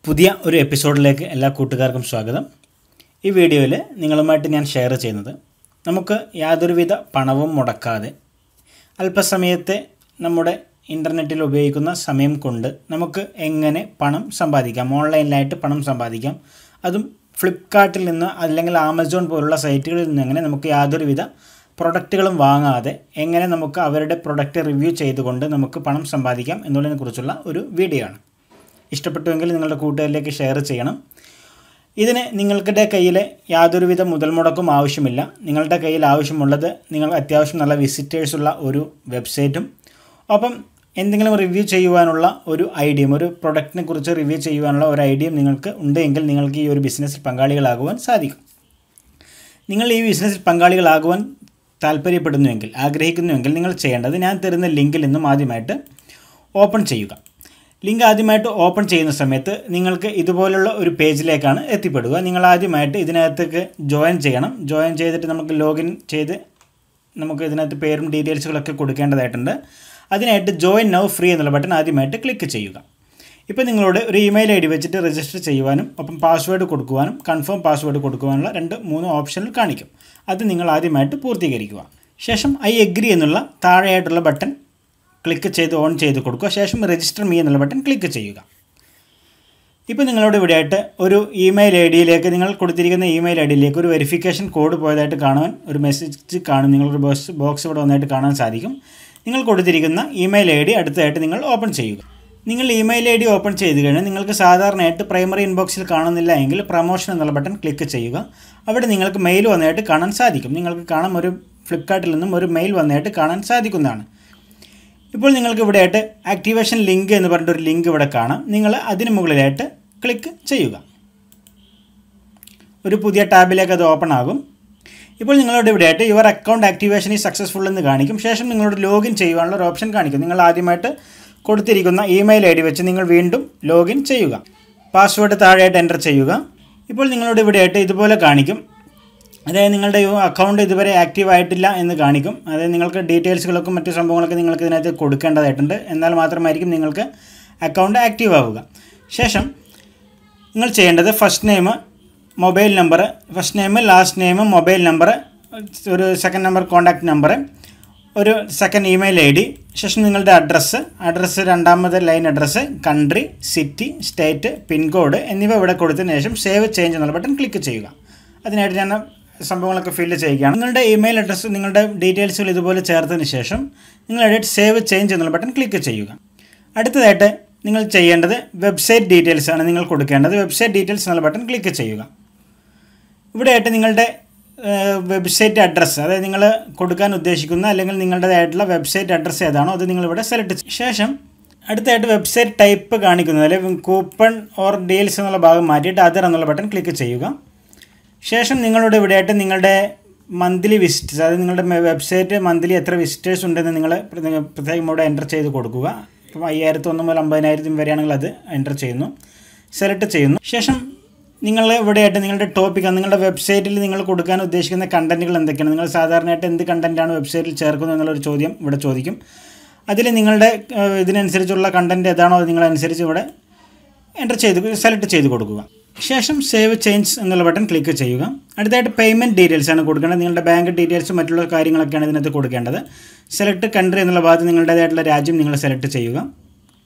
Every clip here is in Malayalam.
പുതിയ ഒരു എപ്പിസോഡിലേക്ക് എല്ലാ കൂട്ടുകാർക്കും സ്വാഗതം. ഈ വീഡിയോയിൽ നിങ്ങളുമായിട്ട് ഞാൻ ഷെയർ ചെയ്യുന്നത് നമുക്ക് യാതൊരുവിധ പണവും മുടക്കാതെ അല്പസമയത്തെ നമ്മുടെ ഇൻ്റർനെറ്റിൽ ഉപയോഗിക്കുന്ന സമയം കൊണ്ട് നമുക്ക് എങ്ങനെ പണം സമ്പാദിക്കാം, ഓൺലൈനിലായിട്ട് പണം സമ്പാദിക്കാം, അതും ഫ്ലിപ്കാർട്ടിൽ നിന്ന് അല്ലെങ്കിൽ ആമസോൺ പോലുള്ള സൈറ്റുകളിൽ നിന്ന് എങ്ങനെ നമുക്ക് യാതൊരുവിധ പ്രൊഡക്റ്റുകളും വാങ്ങാതെ എങ്ങനെ നമുക്ക് അവരുടെ പ്രൊഡക്റ്റ് റിവ്യൂ ചെയ്തുകൊണ്ട് നമുക്ക് പണം സമ്പാദിക്കാം എന്നുള്ളതിനെക്കുറിച്ചുള്ള ഒരു വീഡിയോ ആണ്. ഇഷ്ടപ്പെട്ടുവെങ്കിൽ നിങ്ങളുടെ കൂട്ടുകാരിലേക്ക് ഷെയർ ചെയ്യണം. ഇതിന് നിങ്ങളുടെ കയ്യിൽ യാതൊരുവിധ മുതൽ മുടക്കും ആവശ്യമില്ല. നിങ്ങളുടെ കയ്യിൽ ആവശ്യമുള്ളത് നിങ്ങൾ അത്യാവശ്യം നല്ല വിസിറ്റേഴ്സുള്ള ഒരു വെബ്സൈറ്റും ഒപ്പം എന്തെങ്കിലും റിവ്യൂ ചെയ്യുവാനുള്ള ഒരു ഐഡിയയും, ഒരു പ്രൊഡക്റ്റിനെ കുറിച്ച് റിവ്യൂ ചെയ്യുവാനുള്ള ഒരു ഐഡിയയും നിങ്ങൾക്ക് ഉണ്ടെങ്കിൽ നിങ്ങൾക്ക് ഈ ഒരു ബിസിനസ്സിൽ പങ്കാളികളാകുവാൻ സാധിക്കും. നിങ്ങൾ ഈ ബിസിനസ്സിൽ പങ്കാളികളാകുവാൻ താല്പര്യപ്പെടുന്നുവെങ്കിൽ, ആഗ്രഹിക്കുന്നുവെങ്കിൽ നിങ്ങൾ ചെയ്യേണ്ടത് ഞാൻ തരുന്ന ലിങ്കിൽ നിന്നും ആദ്യമായിട്ട് ഓപ്പൺ ചെയ്യുക. ലിങ്ക് ആദ്യമായിട്ട് ഓപ്പൺ ചെയ്യുന്ന സമയത്ത് നിങ്ങൾക്ക് ഇതുപോലുള്ള ഒരു പേജിലേക്കാണ് എത്തിപ്പെടുക. നിങ്ങൾ ആദ്യമായിട്ട് ഇതിനകത്തേക്ക് ജോയിൻ ചെയ്യണം. ജോയിൻ ചെയ്തിട്ട് നമുക്ക് ലോഗിൻ ചെയ്ത് നമുക്ക് ഇതിനകത്ത് പേരും ഡീറ്റെയിൽസുകളൊക്കെ കൊടുക്കേണ്ടതായിട്ടുണ്ട്. അതിനായിട്ട് ജോയിൻ നൗ ഫ്രീ എന്നുള്ള ബട്ടൺ ആദ്യമായിട്ട് ക്ലിക്ക് ചെയ്യുക. ഇപ്പോൾ നിങ്ങളോട് ഒരു ഇമെയിൽ ഐ ഡി വെച്ചിട്ട് രജിസ്റ്റർ ചെയ്യുവാനും ഒപ്പം പാസ്വേഡ് കൊടുക്കുവാനും കൺഫേം പാസ്വേഡ് കൊടുക്കുവാനുള്ള 2-3 ഓപ്ഷനുകൾ കാണിക്കും. അത് നിങ്ങൾ ആദ്യമായിട്ട് പൂർത്തീകരിക്കുക. ശേഷം ഐ എഗ്രി എന്നുള്ള താഴെയായിട്ടുള്ള ബട്ടൺ ക്ലിക്ക് ചെയ്ത് ഓൺ ചെയ്ത് കൊടുക്കുക. ശേഷം രജിസ്റ്റർ മീ എന്നുള്ള ബട്ടൺ ക്ലിക്ക് ചെയ്യുക. ഇപ്പോൾ നിങ്ങളോട് ഇവിടെയായിട്ട് ഒരു ഇമെയിൽ ഐ ഡിയിലേക്ക്, നിങ്ങൾ കൊടുത്തിരിക്കുന്ന ഇമെയിൽ ഐ ഡിയിലേക്ക് ഒരു വെരിഫിക്കേഷൻ കോഡ് പോയതായിട്ട് കാണുവാൻ ഒരു മെസ്സേജ് കാണും. നിങ്ങളൊരു ബോക്സ് ഇവിടെ വന്നായിട്ട് കാണാൻ സാധിക്കും. നിങ്ങൾ കൊടുത്തിരിക്കുന്ന ഇമെയിൽ ഐ ഡി അടുത്തതായിട്ട് നിങ്ങൾ ഓപ്പൺ ചെയ്യുക. നിങ്ങൾ ഇമെയിൽ ഐ ഡി ഓപ്പൺ ചെയ്ത് കഴിഞ്ഞാൽ നിങ്ങൾക്ക് സാധാരണയായിട്ട് പ്രൈമറി ഇൻബോക്സിൽ കാണുന്നില്ല എങ്കിൽ പ്രമോഷൻ എന്നുള്ള ബട്ടൺ ക്ലിക്ക് ചെയ്യുക. അവിടെ നിങ്ങൾക്ക് മെയിൽ വന്നതായിട്ട് കാണാൻ സാധിക്കും. നിങ്ങൾക്ക് കാണാം, ഒരു ഫ്ലിപ്കാർട്ടിൽ നിന്നും ഒരു മെയിൽ വന്നതായിട്ട് കാണാൻ സാധിക്കുന്നതാണ്. ഇപ്പോൾ നിങ്ങൾക്ക് ഇവിടെയായിട്ട് ആക്ടിവേഷൻ ലിങ്ക് എന്ന് പറഞ്ഞിട്ടൊരു ലിങ്ക് ഇവിടെ കാണാം. നിങ്ങൾ അതിന് മുകളിലായിട്ട് ക്ലിക്ക് ചെയ്യുക. ഒരു പുതിയ ടാബിലേക്ക് അത് ഓപ്പൺ ആകും. ഇപ്പോൾ നിങ്ങളോട് ഇവിടെയായിട്ട് യുവർ അക്കൗണ്ട് ആക്ടിവേഷൻ ഈ സക്സസ്ഫുൾ എന്ന് കാണിക്കും. ശേഷം നിങ്ങളോട് ലോഗിൻ ചെയ്യുവാനുള്ള ഒരു ഓപ്ഷൻ കാണിക്കും. നിങ്ങൾ ആദ്യമായിട്ട് കൊടുത്തിരിക്കുന്ന ഇമെയിൽ ഐ ഡി വെച്ച് നിങ്ങൾ വീണ്ടും ലോഗിൻ ചെയ്യുക. പാസ്വേഡ് താഴെയായിട്ട് എൻ്റർ ചെയ്യുക. ഇപ്പോൾ നിങ്ങളോട് ഇവിടെയായിട്ട് ഇതുപോലെ കാണിക്കും. അതായത് നിങ്ങളുടെ അക്കൗണ്ട് ഇതുവരെ ആക്റ്റീവ് ആയിട്ടില്ല എന്ന് കാണിക്കും. അതായത് നിങ്ങൾക്ക് ഡീറ്റെയിൽസുകളൊക്കെ മറ്റു സംഭവങ്ങളൊക്കെ നിങ്ങൾക്ക് ഇതിനകത്ത് കൊടുക്കേണ്ടതായിട്ടുണ്ട്. എന്നാൽ മാത്രമായിരിക്കും നിങ്ങൾക്ക് അക്കൗണ്ട് ആക്റ്റീവ് ആവുക. ശേഷം നിങ്ങൾ ചെയ്യേണ്ടത് first name, mobile number, first name, last name, mobile number, ഒരു സെക്കൻഡ് നമ്പർ കോൺടാക്റ്റ് നമ്പർ, ഒരു സെക്കൻഡ് ഇമെയിൽ ഐ ഡി, ശേഷം നിങ്ങളുടെ അഡ്രസ്സ് രണ്ടാമത്തെ line address, country, city, state, pincode എന്നിവ ഇവിടെ കൊടുത്തതിന് ശേഷം സേവ് ചേഞ്ച് എന്നുള്ള ബട്ടൺ ക്ലിക്ക് ചെയ്യുക. അതിനായിട്ട് ഞാൻ സംഭവങ്ങളൊക്കെ ഫില്ല് ചെയ്യുകയാണ്. നിങ്ങളുടെ ഇമെയിൽ അഡ്രസ്സ്, നിങ്ങളുടെ ഡീറ്റെയിൽസുകൾ ഇതുപോലെ ചേർത്തതിന് ശേഷം നിങ്ങൾ എഡിറ്റ് സേവ് ചേഞ്ച് എന്നുള്ള ബട്ടൺ ക്ലിക്ക് ചെയ്യുക. അടുത്തതായിട്ട് നിങ്ങൾ ചെയ്യേണ്ടത് വെബ്സൈറ്റ് ഡീറ്റെയിൽസ് ആണ് നിങ്ങൾ കൊടുക്കേണ്ടത്. വെബ്സൈറ്റ് ഡീറ്റെയിൽസ് എന്നുള്ള ബട്ടൺ ക്ലിക്ക് ചെയ്യുക. ഇവിടെയായിട്ട് നിങ്ങളുടെ വെബ്സൈറ്റ് അഡ്രസ്സ്, അതായത് നിങ്ങൾ കൊടുക്കാൻ ഉദ്ദേശിക്കുന്ന അല്ലെങ്കിൽ നിങ്ങളുടേതായിട്ടുള്ള വെബ്സൈറ്റ് അഡ്രസ്സ് ഏതാണോ അത് നിങ്ങളിവിടെ സെലക്ട് ചെയ്യും. ശേഷം അടുത്തായിട്ട് വെബ്സൈറ്റ് ടൈപ്പ് കാണിക്കുന്നത്, അല്ലെങ്കിൽ കൂപ്പൺ ഓർ ഡീൽസ് എന്നുള്ള ഭാഗം മാറ്റിയിട്ട് അതർ എന്നുള്ള ബട്ടൺ ക്ലിക്ക് ചെയ്യുക. ശേഷം നിങ്ങളുടെ ഇവിടെയായിട്ട് നിങ്ങളുടെ മന്ത്ലി വിസിറ്റേഴ്സ്, അതായത് നിങ്ങളുടെ വെബ്സൈറ്റ് മന്ത്ലി എത്ര വിസിറ്റേഴ്സ് ഉണ്ടെന്ന് നിങ്ങൾ പ്രത്യേകം ഇവിടെ എൻ്റർ ചെയ്ത് കൊടുക്കുക. ഇപ്പോൾ 5001 മുതൽ 50,000 വരെയാണെങ്കിൽ അത് എൻ്റർ ചെയ്യുന്നു, സെലക്ട് ചെയ്യുന്നു. ശേഷം നിങ്ങൾ ഇവിടെയായിട്ട് നിങ്ങളുടെ ടോപ്പിക്, നിങ്ങളുടെ വെബ്സൈറ്റിൽ നിങ്ങൾ കൊടുക്കാൻ ഉദ്ദേശിക്കുന്ന കണ്ടൻറ്റുകൾ എന്തൊക്കെയാണ്, നിങ്ങൾ സാധാരണയായിട്ട് എന്ത് കണ്ടൻറ്റാണ് വെബ്സൈറ്റിൽ ചേർക്കുന്നത് എന്നുള്ളൊരു ചോദ്യം ഇവിടെ ചോദിക്കും. അതിൽ നിങ്ങളുടെ ഇതിനനുസരിച്ചുള്ള കണ്ടൻറ്റ് ഏതാണോ അത് നിങ്ങളനുസരിച്ച് ഇവിടെ എൻ്റർ ചെയ്ത് സെലക്ട് ചെയ്ത് കൊടുക്കുക. ശേഷം സേവ് ചേഞ്ച് എന്നുള്ള ബട്ടൺ ക്ലിക്ക് ചെയ്യുക. അടുത്തായിട്ട് പേയ്മെൻറ്റ് ഡീറ്റെയിൽസ് ആണ് കൊടുക്കേണ്ടത്. നിങ്ങളുടെ ബാങ്ക് ഡീറ്റെയിൽസും മറ്റുള്ള കാര്യങ്ങളൊക്കെയാണ് ഇതിനകത്ത് കൊടുക്കേണ്ടത്. സെലക്ട് കൺട്രി എന്നുള്ള ഭാഗത്ത് നിങ്ങളുടേതായിട്ടുള്ള രാജ്യം നിങ്ങൾ സെലക്ട് ചെയ്യുക.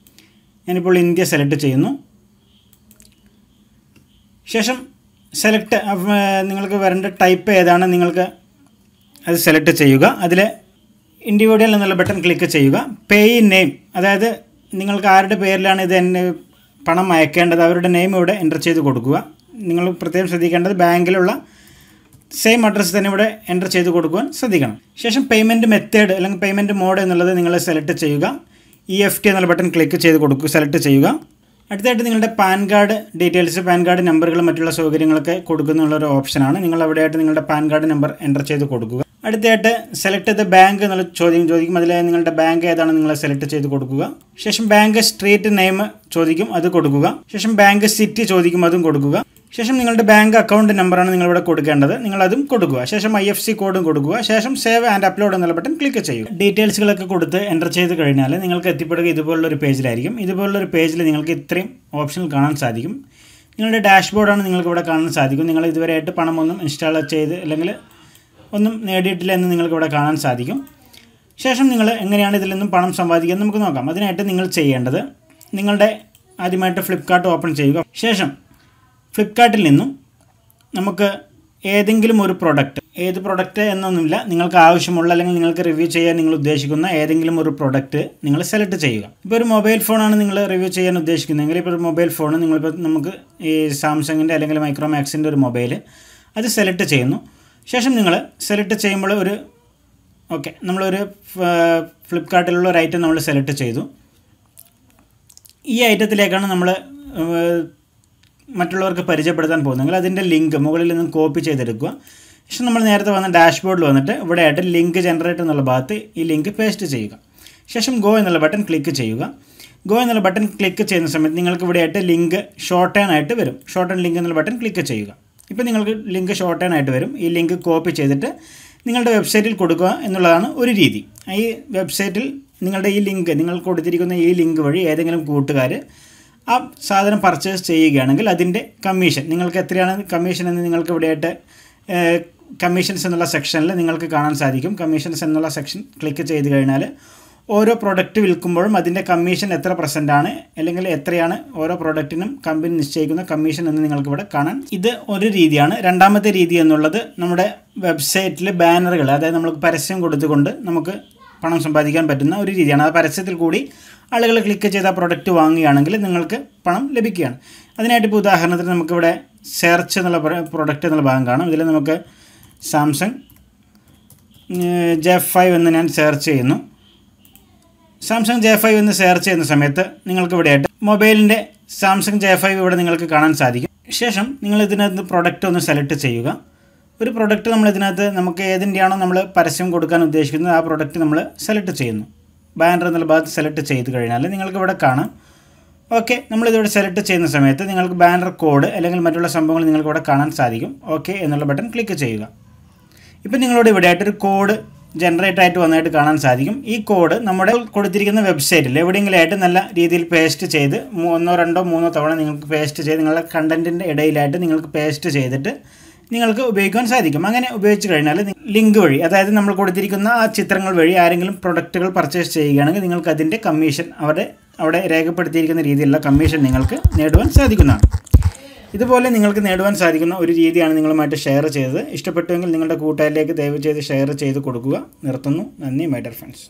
ഞാനിപ്പോൾ ഇന്ത്യ സെലക്ട് ചെയ്യുന്നു. ശേഷം സെലക്ട് നിങ്ങൾക്ക് വരേണ്ട ടൈപ്പ് ഏതാണ് നിങ്ങൾക്ക് അത് സെലക്ട് ചെയ്യുക. അതിൽ ഇൻഡിവിജ്വൽ എന്നുള്ള ബട്ടൺ ക്ലിക്ക് ചെയ്യുക. പേയ് നെയിം, അതായത് നിങ്ങൾക്ക് ആരുടെ പേരിലാണ് ഇത് പണം അയക്കേണ്ടത് അവരുടെ നെയിം ഇവിടെ എൻ്റർ ചെയ്ത് കൊടുക്കുക. നിങ്ങൾ പ്രത്യേകം ശ്രദ്ധിക്കേണ്ടത് ബാങ്കിലുള്ള സെയിം അഡ്രസ്സ് തന്നെ ഇവിടെ എൻ്റർ ചെയ്ത് കൊടുക്കുവാൻ ശ്രദ്ധിക്കണം. ശേഷം പേയ്മെൻറ്റ് മെത്തേഡ് അല്ലെങ്കിൽ പേയ്മെൻറ്റ് മോഡ് എന്നുള്ളത് നിങ്ങൾ സെലക്ട് ചെയ്യുക. EFT എന്നുള്ള ബട്ടൺ ക്ലിക്ക് ചെയ്ത് സെലക്ട് ചെയ്യുക. അടുത്തായിട്ട് നിങ്ങളുടെ pan card details, pan card നമ്പറുകൾ മറ്റുള്ള സൗകര്യങ്ങളൊക്കെ കൊടുക്കുന്നുള്ളൊരു ഓപ്ഷനാണ്. നിങ്ങൾ അവിടെയായിട്ട് നിങ്ങളുടെ പാൻ കാർഡ് നമ്പർ എൻ്റർ ചെയ്ത് കൊടുക്കുക. അടുത്തായിട്ട് സെലക്ട് ചെയ്ത ബാങ്ക് എന്നുള്ള ചോദ്യം ചോദിക്കും. അതിൽ നിങ്ങളുടെ ബാങ്ക് ഏതാണ് നിങ്ങൾ സെലക്ട് ചെയ്ത് കൊടുക്കുക. ശേഷം ബാങ്ക് സ്ട്രീറ്റ് നെയിം ചോദിക്കും, അത് കൊടുക്കുക. ശേഷം ബാങ്ക് സിറ്റി ചോദിക്കും, അതും കൊടുക്കുക. ശേഷം നിങ്ങളുടെ ബാങ്ക് അക്കൗണ്ട് നമ്പറാണ് നിങ്ങളിവിടെ കൊടുക്കേണ്ടത്. നിങ്ങളതും കൊടുക്കുക. ശേഷം IFSC കോഡും കൊടുക്കുക. ശേഷം സേവ് ആൻഡ് അപ്ലോഡ് എന്നുള്ള ബട്ടൺ ക്ലിക്ക് ചെയ്യുക. ഡീറ്റെയിൽസുകളൊക്കെ കൊടുത്ത് എൻ്റർ ചെയ്ത് കഴിഞ്ഞാൽ നിങ്ങൾക്ക് എത്തിപ്പെടുക ഇതുപോലുള്ളൊരു പേജിലായിരിക്കും. ഇതുപോലുള്ളൊരു പേജിൽ നിങ്ങൾക്ക് ഇത്രയും ഓപ്ഷനുകൾ കാണാൻ സാധിക്കും. നിങ്ങളുടെ ഡാഷ്ബോർഡാണ് നിങ്ങൾക്കിവിടെ കാണാൻ സാധിക്കും. നിങ്ങൾ ഇതുവരെയായിട്ട് പണമൊന്നും ഇൻസ്റ്റാൾ ചെയ്ത് അല്ലെങ്കിൽ ഒന്നും നേടിയിട്ടില്ല എന്ന് നിങ്ങൾക്കിവിടെ കാണാൻ സാധിക്കും. ശേഷം നിങ്ങൾ എങ്ങനെയാണ് ഇതിൽ നിന്നും പണം സമ്പാദിക്കുക എന്ന് നമുക്ക് നോക്കാം. അതിനായിട്ട് നിങ്ങൾ ചെയ്യേണ്ടത് നിങ്ങളുടെ ആദ്യമായിട്ട് ഫ്ലിപ്കാർട്ട് ഓപ്പൺ ചെയ്യുക. ശേഷം ഫ്ലിപ്കാർട്ടിൽ നിന്നും നമുക്ക് ഏതെങ്കിലും ഒരു പ്രൊഡക്റ്റ്, ഏത് പ്രൊഡക്റ്റ് എന്നൊന്നുമില്ല, നിങ്ങൾക്ക് ആവശ്യമുള്ള അല്ലെങ്കിൽ നിങ്ങൾക്ക് റിവ്യൂ ചെയ്യാൻ നിങ്ങൾ ഉദ്ദേശിക്കുന്ന ഏതെങ്കിലും ഒരു പ്രൊഡക്റ്റ് നിങ്ങൾ സെലക്ട് ചെയ്യുക. ഇപ്പോൾ ഒരു മൊബൈൽ ഫോണാണ് നിങ്ങൾ റിവ്യൂ ചെയ്യാൻ ഉദ്ദേശിക്കുന്നതെങ്കിൽ ഇപ്പോൾ ഒരു മൊബൈൽ ഫോൺ നിങ്ങളിപ്പോൾ നമുക്ക് ഈ സാംസങ്ങിൻ്റെ അല്ലെങ്കിൽ മൈക്രോമാക്സിൻ്റെ ഒരു മൊബൈൽ അത് സെലക്ട് ചെയ്യുന്നു. ശേഷം നിങ്ങൾ സെലക്ട് ചെയ്യുമ്പോൾ നമ്മളൊരു ഫ്ലിപ്കാർട്ടിലുള്ള ഒരു ഐറ്റം നമ്മൾ സെലക്ട് ചെയ്തു. ഈ ഐറ്റത്തിലേക്കാണ് നമ്മൾ മറ്റുള്ളവർക്ക് പരിചയപ്പെടുത്താൻ പോകുന്നെങ്കിൽ അതിൻ്റെ ലിങ്ക് മുകളിൽ നിന്നും കോപ്പി ചെയ്തെടുക്കുക. ശേഷം നമ്മൾ നേരത്തെ വന്ന ഡാഷ്ബോർഡിൽ വന്നിട്ട് ഇവിടെയായിട്ട് ലിങ്ക് ജനറേറ്റ് എന്നുള്ള ഭാഗത്ത് ഈ ലിങ്ക് പേസ്റ്റ് ചെയ്യുക. ശേഷം ഗോ എന്നുള്ള ബട്ടൺ ക്ലിക്ക് ചെയ്യുക. ഗോ എന്നുള്ള ബട്ടൺ ക്ലിക്ക് ചെയ്യുന്ന സമയത്ത് നിങ്ങൾക്ക് ഇവിടെയായിട്ട് ലിങ്ക് ഷോർട്ട് ടേൺ ആയിട്ട് വരും. ഷോർട്ട് ടേൺ ലിങ്ക് എന്നുള്ള ബട്ടൺ ക്ലിക്ക് ചെയ്യുക. ഇപ്പോൾ നിങ്ങൾക്ക് ലിങ്ക് ഷോർട്ട് ടേൺ ആയിട്ട് വരും. ഈ ലിങ്ക് കോപ്പി ചെയ്തിട്ട് നിങ്ങളുടെ വെബ്സൈറ്റിൽ കൊടുക്കുക എന്നുള്ളതാണ് ഒരു രീതി. ഈ വെബ്സൈറ്റിൽ നിങ്ങളുടെ ഈ ലിങ്ക്, നിങ്ങൾ കൊടുത്തിരിക്കുന്ന ഈ ലിങ്ക് വഴി ഏതെങ്കിലും കൂട്ടുകാർ ആ സാധനം പർച്ചേസ് ചെയ്യുകയാണെങ്കിൽ അതിൻ്റെ കമ്മീഷൻ, നിങ്ങൾക്ക് എത്രയാണ് കമ്മീഷൻ എന്ന് നിങ്ങൾക്ക് ഇവിടെയായിട്ട് കമ്മീഷൻസ് എന്നുള്ള സെക്ഷനിൽ നിങ്ങൾക്ക് കാണാൻ സാധിക്കും. കമ്മീഷൻസ് എന്നുള്ള സെക്ഷൻ ക്ലിക്ക് ചെയ്ത് കഴിഞ്ഞാൽ ഓരോ പ്രൊഡക്റ്റ് വിൽക്കുമ്പോഴും അതിൻ്റെ കമ്മീഷൻ എത്ര % അല്ലെങ്കിൽ എത്രയാണ് ഓരോ പ്രൊഡക്റ്റിനും കമ്പനി നിശ്ചയിക്കുന്ന കമ്മീഷൻ എന്ന് നിങ്ങൾക്കിവിടെ കാണാൻ. ഇത് ഒരു രീതിയാണ്. രണ്ടാമത്തെ രീതി എന്നുള്ളത് നമ്മുടെ വെബ്സൈറ്റിൽ ബാനറുകൾ, അതായത് നമുക്ക് പരസ്യം കൊടുത്തുകൊണ്ട് നമുക്ക് പണം സമ്പാദിക്കാൻ പറ്റുന്ന ഒരു രീതിയാണ്. ആ പരസ്യത്തിൽ കൂടി ആളുകൾ ക്ലിക്ക് ചെയ്ത പ്രൊഡക്റ്റ് വാങ്ങുകയാണെങ്കിൽ നിങ്ങൾക്ക് പണം ലഭിക്കുകയാണ്. അതിനായിട്ട് ഇപ്പോൾ ഉദാഹരണത്തിന് നമുക്കിവിടെ സെർച്ച് എന്നുള്ള പ്രൊഡക്റ്റ് എന്നുള്ള ഭാഗം കാണാം. ഇതിൽ നമുക്ക് സാംസങ് J5 എന്ന് ഞാൻ സെർച്ച് ചെയ്യുന്നു. സാംസങ് J5 എന്ന് സെർച്ച് ചെയ്യുന്ന സമയത്ത് നിങ്ങൾക്ക് ഇവിടെയായിട്ട് മൊബൈലിൻ്റെ സാംസങ് J5 ഇവിടെ നിങ്ങൾക്ക് കാണാൻ സാധിക്കും. ശേഷം നിങ്ങൾ ഇതിനകത്ത് പ്രൊഡക്റ്റ് ഒന്ന് സെലക്ട് ചെയ്യുക. ഒരു പ്രൊഡക്റ്റ് നമ്മൾ ഇതിനകത്ത് നമുക്ക് ഏതിൻ്റെയാണോ നമ്മൾ പരസ്യം കൊടുക്കാൻ ഉദ്ദേശിക്കുന്നത് ആ പ്രൊഡക്റ്റ് നമ്മൾ സെലക്ട് ചെയ്യുന്നു. ബാനർ എന്നുള്ള ഭാഗത്ത് സെലക്ട് ചെയ്ത് കഴിഞ്ഞാൽ നിങ്ങൾക്ക് ഇവിടെ കാണാം. നമ്മളിതിവിടെ സെലക്ട് ചെയ്യുന്ന സമയത്ത് നിങ്ങൾക്ക് ബാനർ കോഡ് അല്ലെങ്കിൽ മറ്റുള്ള സംഭവങ്ങൾ നിങ്ങൾക്ക് ഇവിടെ കാണാൻ സാധിക്കും. എന്നുള്ള ബട്ടൺ ക്ലിക്ക് ചെയ്യുക. ഇപ്പം നിങ്ങളോട് ഇവിടെ ആയിട്ടൊരു കോഡ് ജനറേറ്റ് ആയിട്ട് വന്നായിട്ട് കാണാൻ സാധിക്കും. ഈ കോഡ് നമ്മുടെ കൊടുത്തിരിക്കുന്ന വെബ്സൈറ്റിൽ എവിടെയെങ്കിലും ആയിട്ട് നല്ല രീതിയിൽ പേസ്റ്റ് ചെയ്ത് 1, 2, 3 തവണ നിങ്ങൾക്ക് പേസ്റ്റ് ചെയ്ത് നിങ്ങളുടെ കണ്ടൻറ്റിൻ്റെ ഇടയിലായിട്ട് നിങ്ങൾക്ക് പേസ്റ്റ് ചെയ്തിട്ട് നിങ്ങൾക്ക് ഉപയോഗിക്കാൻ സാധിക്കും. അങ്ങനെ ഉപയോഗിച്ച് കഴിഞ്ഞാൽ ലിങ്ക് വഴി, അതായത് നമ്മൾ കൊടുത്തിരിക്കുന്ന ആ ചിത്രങ്ങൾ വഴി ആരെങ്കിലും പ്രൊഡക്റ്റുകൾ പർച്ചേസ് ചെയ്യുകയാണെങ്കിൽ നിങ്ങൾക്ക് അതിൻ്റെ കമ്മീഷൻ അവിടെ രേഖപ്പെടുത്തിയിരിക്കുന്ന രീതിയിലുള്ള കമ്മീഷൻ നിങ്ങൾക്ക് നേടുവാൻ സാധിക്കുന്നതാണ്. ഇതുപോലെ നിങ്ങൾക്ക് നേടുവാൻ സാധിക്കുന്ന ഒരു രീതിയാണ് നിങ്ങളുമായിട്ട് ഷെയർ ചെയ്തത്. ഇഷ്ടപ്പെട്ടുവെങ്കിൽ നിങ്ങളുടെ കൂട്ടുകാരിലേക്ക് ദയവ് ചെയ്ത് ഷെയർ ചെയ്ത് കൊടുക്കുക. നിർത്തുന്നു. നന്ദി മൈ ഡിയർ ഫ്രണ്ട്സ്.